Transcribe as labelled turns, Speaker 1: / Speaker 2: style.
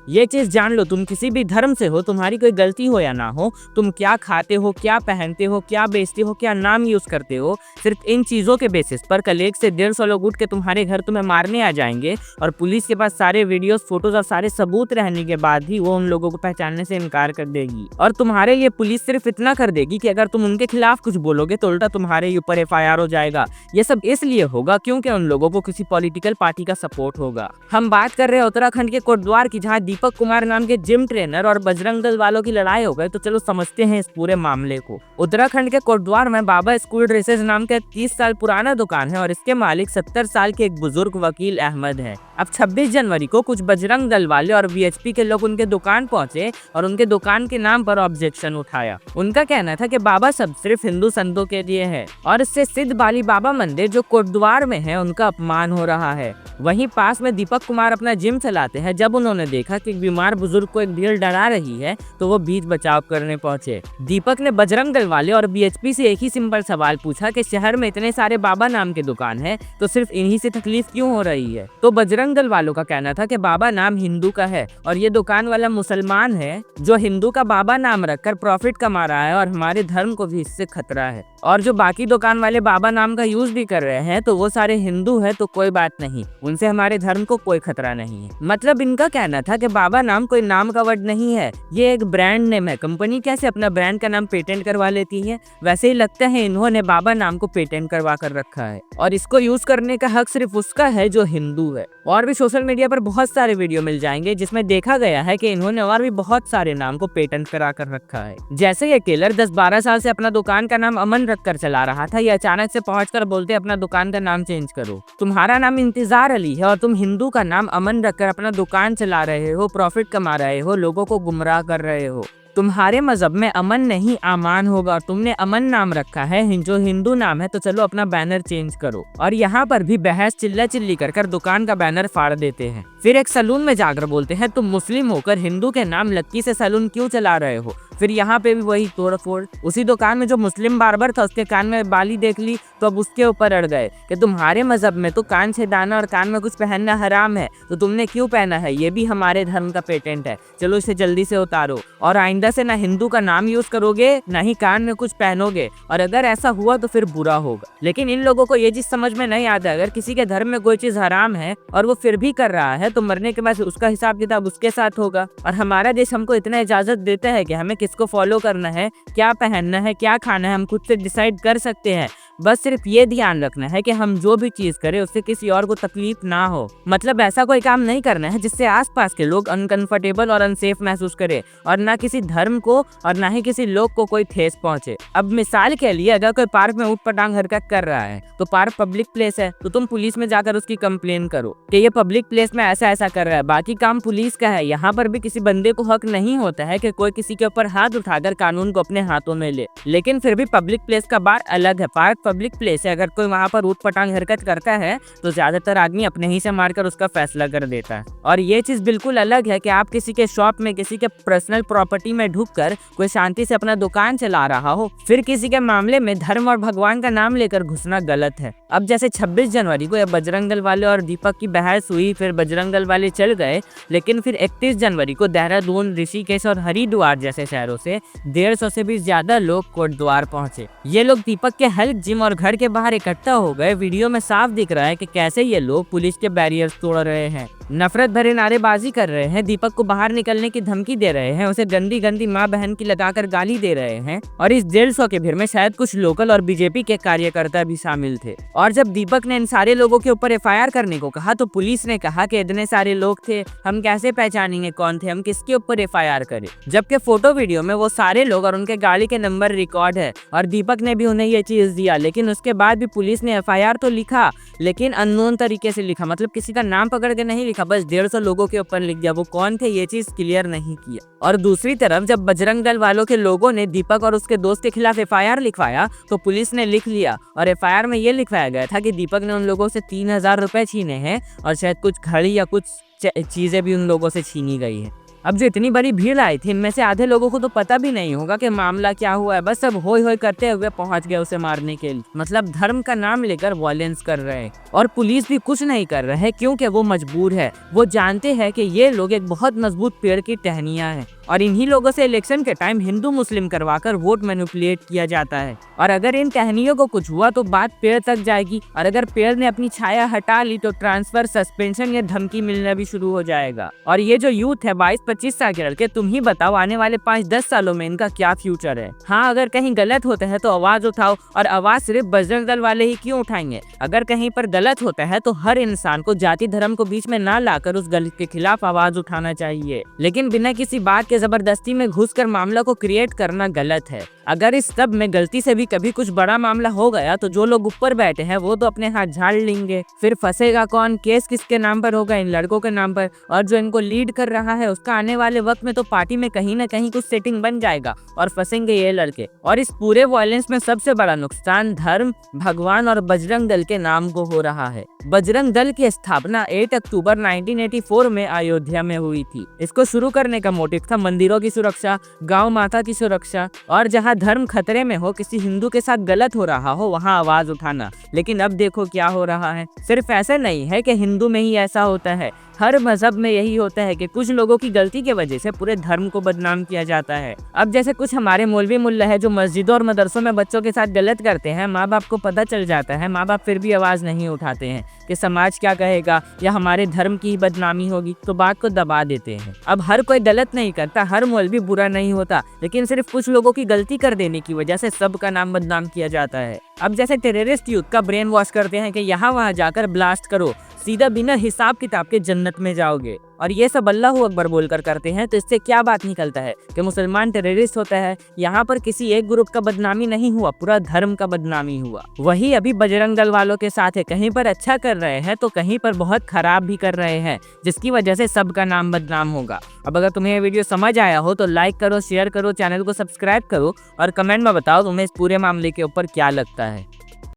Speaker 1: ये चीज जान लो, तुम किसी भी धर्म से हो, तुम्हारी कोई गलती हो या ना हो, तुम क्या खाते हो, क्या पहनते हो, क्या बेचते हो, क्या नाम यूज करते हो, सिर्फ इन चीजों के बेसिस पर कल 1 से 150 लोग उठ के तुम्हारे घर तुम्हें मारने आ जाएंगे और पुलिस के पास सारे वीडियोस, फोटोज और सारे सबूत रहने के बाद भी वो उन लोगों को पहचानने से इनकार कर देगी। और तुम्हारे लिए पुलिस सिर्फ इतना कर देगी कि अगर तुम उनके खिलाफ कुछ बोलोगे तो उल्टा तुम्हारे ऊपर FIR हो जाएगा। ये सब इसलिए होगा क्योंकि उन लोगों को किसी पॉलिटिकल पार्टी का सपोर्ट होगा। हम बात कर रहे हैं उत्तराखंड के कोटद्वार की, जहाँ दीपक कुमार नाम के जिम ट्रेनर और बजरंग दल वालों की लड़ाई हो गई। तो चलो समझते हैं इस पूरे मामले को। उत्तराखंड के कोटद्वार में बाबा स्कूल ड्रेसेस नाम का 30 साल पुराना दुकान है और इसके मालिक 70 साल के एक बुजुर्ग वकील अहमद है। अब 26 जनवरी को कुछ बजरंग दल वाले और VHP के लोग उनके दुकान पहुंचे और उनके दुकान के नाम पर ऑब्जेक्शन उठाया। उनका कहना था कि बाबा सब सिर्फ हिंदू संतों के लिए है और इससे सिद्ध बाली बाबा मंदिर जो कोटद्वार में है उनका अपमान हो रहा है। वहीं पास में दीपक कुमार अपना जिम चलाते हैं। जब उन्होंने देखा कि बीमार बुजुर्ग को एक भीड़ डरा रही है तो वो बीच बचाव करने पहुंचे। दीपक ने बजरंग दल वाले और VHP से एक ही सिंपल सवाल पूछा कि शहर में इतने सारे बाबा नाम के दुकान है तो सिर्फ इन्हीं से तकलीफ क्यों हो रही है। तो बजरंग दल वालों का कहना था कि बाबा नाम हिंदू का है और ये दुकान वाला मुसलमान है जो हिंदू का बाबा नाम रखकर प्रॉफिट कमा रहा है और हमारे धर्म को भी इससे खतरा है। और जो बाकी दुकान वाले बाबा नाम का यूज भी कर रहे हैं तो वो सारे हिंदू है तो कोई बात नहीं, उनसे हमारे धर्म को कोई खतरा नहीं है। मतलब इनका कहना था कि बाबा नाम कोई नाम का वर्ड नहीं है, ये एक ब्रांड नेम है। कंपनी कैसे अपना ब्रांड का नाम पेटेंट करवा लेती है, वैसे ही लगता है इन्होंने बाबा नाम को पेटेंट करवा कर रखा है और इसको यूज करने का हक सिर्फ उसका है जो हिंदू है। और भी सोशल मीडिया पर बहुत सारे वीडियो मिल जाएंगे जिसमें देखा गया है कि इन्होंने और भी बहुत सारे नाम को पेटेंट करा कर रखा है। जैसे ये किलर 10-12 साल से अपना दुकान का नाम अमन रखकर चला रहा था, ये अचानक से पहुंचकर बोलते अपना दुकान का नाम चेंज करो। तुम्हारा नाम इंतजार अली है और तुम हिंदू का नाम अमन रखकर अपना दुकान चला रहे हो, प्रॉफिट कमा रहे हो, लोगों को गुमराह कर रहे हो। तुम्हारे मजहब में अमन नहीं आमान होगा और तुमने अमन नाम रखा है जो हिंदू नाम है, तो चलो अपना बैनर चेंज करो। और यहाँ पर भी बहस चिल्ला चिल्ली कर दुकान का बैनर फाड़ देते हैं। फिर एक सैलून में जाकर बोलते हैं तुम मुस्लिम होकर हिंदू के नाम लक्की से सैलून क्यों चला रहे हो। फिर यहाँ पे भी वही तोड़ फोड़। उसी दुकान में जो मुस्लिम बार्बर था उसके कान में बाली देख ली तो अब उसके ऊपर अड़ गए कि तुम्हारे मजहब में तो कान छेदाना और कान में कुछ पहनना हराम है, तो तुमने क्यों पहना है, ये भी हमारे धर्म का पेटेंट है, चलो इसे जल्दी से उतारो और आइंदा से ना हिंदू का नाम यूज करोगे ना ही कान में कुछ पहनोगे और अगर ऐसा हुआ तो फिर बुरा होगा। लेकिन इन लोगों को ये चीज समझ में नहीं आता, अगर किसी के धर्म में कोई चीज हराम है और वो फिर भी कर रहा है तो मरने के बाद उसका हिसाब किताब उसके साथ होगा। और हमारा देश हमको इतना इजाजत देता है कि हमें किसको फॉलो करना है, क्या पहनना है, क्या खाना है, हम खुद से डिसाइड कर सकते हैं। बस सिर्फ ये ध्यान रखना है कि हम जो भी चीज करें उससे किसी और को तकलीफ ना हो। मतलब ऐसा कोई काम नहीं करना है जिससे आसपास के लोग अनकंफर्टेबल और अनसेफ महसूस करें और ना किसी धर्म को और ना ही किसी लोग को कोई ठेस पहुंचे। अब मिसाल के लिए अगर कोई पार्क में ऊटपटांग हरकत कर रहा है तो पार्क पब्लिक प्लेस है, तो तुम पुलिस में जाकर उसकी कंप्लेन करो कि ये पब्लिक प्लेस में ऐसा ऐसा कर रहा है, बाकी काम पुलिस का है। यहाँ पर भी किसी बंदे को हक नहीं होता है कि कोई किसी के ऊपर हाथ उठाकर कानून को अपने हाथों में ले। लेकिन फिर भी पब्लिक प्लेस का बात अलग है, पार्क पब्लिक प्लेस है, अगर कोई वहाँ पर ऊटपटांग हरकत करता है तो ज्यादातर आदमी अपने ही से मारकर उसका फैसला कर देता है। और ये चीज बिल्कुल अलग है कि आप किसी के शॉप में किसी के पर्सनल प्रॉपर्टी में ढुककर कोई शांति से अपना दुकान चला रहा हो, फिर किसी के मामले में धर्म और भगवान का नाम लेकर घुसना गलत है। अब जैसे 26 जनवरी को बजरंग दल वाले और दीपक की बहस हुई, फिर बजरंग दल वाले चल गए, लेकिन फिर 31 जनवरी को देहरादून, ऋषिकेश और हरिद्वार जैसे शहरों से 150 से भी ज्यादा लोग कोटद्वार पहुंचे। ये लोग दीपक के हेल्थ जिम और घर के बाहर इकट्ठा हो गए। वीडियो में साफ दिख रहा है कि कैसे ये लोग पुलिस के बैरियर्स तोड़ रहे हैं, नफरत भरे नारेबाजी कर रहे हैं, दीपक को बाहर निकलने की धमकी दे रहे हैं, उसे गंदी गंदी माँ बहन की लगाकर गाली दे रहे हैं। और इस 150 के भीड़ में शायद कुछ लोकल और बीजेपी के कार्यकर्ता भी शामिल थे। और जब दीपक ने इन सारे लोगों के ऊपर FIR करने को कहा तो पुलिस ने कहा कि इतने सारे लोग थे, हम कैसे पहचानेंगे कौन थे, हम किसके ऊपर FIR करें। जबकि फोटो वीडियो में वो सारे लोग और उनके गाड़ी के नंबर रिकॉर्ड है और दीपक ने भी उन्हें ये चीज दिया। लेकिन उसके बाद भी पुलिस ने FIR तो लिखा, लेकिन अननोन तरीके से लिखा, मतलब किसी का नाम पकड़ के नहीं लिखा, बस 150 लोगों के ऊपर लिख दिया। वो कौन थे ये चीज क्लियर नहीं किया। और दूसरी तरफ जब बजरंग दल वालों के लोगों ने दीपक और उसके दोस्त के खिलाफ FIR लिखवाया तो पुलिस ने लिख लिया और FIR में ये लिखवाया गया था कि दीपक ने उन लोगों से 3000 रुपए छीने हैं और शायद कुछ घड़ी या कुछ चीजें भी उन लोगों से छीनी गई है। अब जो इतनी बड़ी भीड़ आई थी, इनमें से आधे लोगों को तो पता भी नहीं होगा कि मामला क्या हुआ है, बस सब होय होय करते हुए पहुंच गए उसे मारने के लिए। मतलब धर्म का नाम लेकर वायलेंस कर रहे हैं और पुलिस भी कुछ नहीं कर रहे हैं, क्योंकि वो मजबूर है। वो जानते हैं कि ये लोग एक बहुत मजबूत पेड़ की टहनियां हैं और इन्हीं लोगों से इलेक्शन के टाइम हिंदू मुस्लिम करवाकर वोट मैनिपुलेट किया जाता है। और अगर इन टहनियों को कुछ हुआ तो बात पेड़ तक जाएगी, और अगर पेड़ ने अपनी छाया हटा ली तो ट्रांसफर, सस्पेंशन या धमकी मिलना भी शुरू हो जाएगा। और ये जो यूथ है 22-25 साल के लड़के, तुम ही बताओ आने वाले 5-10 सालों में इनका क्या फ्यूचर है। हाँ, अगर कहीं गलत होता है तो आवाज उठाओ, और आवाज सिर्फ बजरंग दल वाले ही क्यों उठाएंगे। अगर कहीं पर गलत होता है तो हर इंसान को जाति धर्म को बीच में ना लाकर उस गलत के खिलाफ आवाज उठाना चाहिए, लेकिन बिना किसी बात के जबरदस्ती में घुसकर मामला को क्रिएट करना गलत है। अगर इस सब में गलती से भी कभी कुछ बड़ा मामला हो गया तो जो लोग ऊपर बैठे हैं वो तो अपने हाथ झाड़ लेंगे, फिर फंसेगा कौन, केस किसके नाम पर होगा, इन लड़कों के नाम पर। और जो इनको लीड कर रहा है उसका आने वाले वक्त में तो पार्टी में कहीं ना कहीं कुछ सेटिंग बन जाएगा और फंसेंगे ये लड़के। और इस पूरे वायलेंस में सबसे बड़ा नुकसान धर्म, भगवान और बजरंग दल के नाम को हो रहा है। बजरंग दल की स्थापना 8 अक्टूबर 1984 में अयोध्या में हुई थी। इसको शुरू करने का मोटिव था मंदिरों की सुरक्षा, गांव माता की सुरक्षा, और जहां धर्म खतरे में हो, किसी हिंदू के साथ गलत हो रहा हो, वहां आवाज उठाना। लेकिन अब देखो क्या हो रहा है। सिर्फ ऐसा नहीं है कि हिंदू में ही ऐसा होता है, हर मजहब में यही होता है कि कुछ लोगों की गलती की वजह से पूरे धर्म को बदनाम किया जाता है। अब जैसे कुछ हमारे मौलवी मुल्ला है जो मस्जिदों और मदरसों में बच्चों के साथ गलत करते हैं, माँ बाप को पता चल जाता है, माँ बाप फिर भी आवाज नहीं उठाते हैं कि समाज क्या कहेगा या हमारे धर्म की ही बदनामी होगी, तो बात को दबा देते हैं। अब हर कोई गलत नहीं करता, हर मौलवी बुरा नहीं होता, लेकिन सिर्फ कुछ लोगों की गलती कर देने की वजह से सबका नाम बदनाम किया जाता है। अब जैसे टेररिस्ट यूथ का ब्रेन वॉश करते हैं कि यहाँ वहाँ जाकर ब्लास्ट करो, सीधा बिना हिसाब किताब के जन्नत में जाओगे, और ये सब अल्लाहू अकबर बोलकर करते हैं, तो इससे क्या बात निकलता है कि मुसलमान टेररिस्ट होता है। यहाँ पर किसी एक ग्रुप का बदनामी नहीं हुआ, पूरा धर्म का बदनामी हुआ। वही अभी बजरंग दल वालों के साथ है, कहीं पर अच्छा कर रहे हैं तो कहीं पर बहुत खराब भी कर रहे हैं, जिसकी वजह से सबका नाम बदनाम होगा। अब अगर तुम्हें ये वीडियो समझ आया हो तो लाइक करो, शेयर करो, चैनल को सब्सक्राइब करो और कमेंट में बताओ तुम्हें इस पूरे मामले के ऊपर क्या लगता है।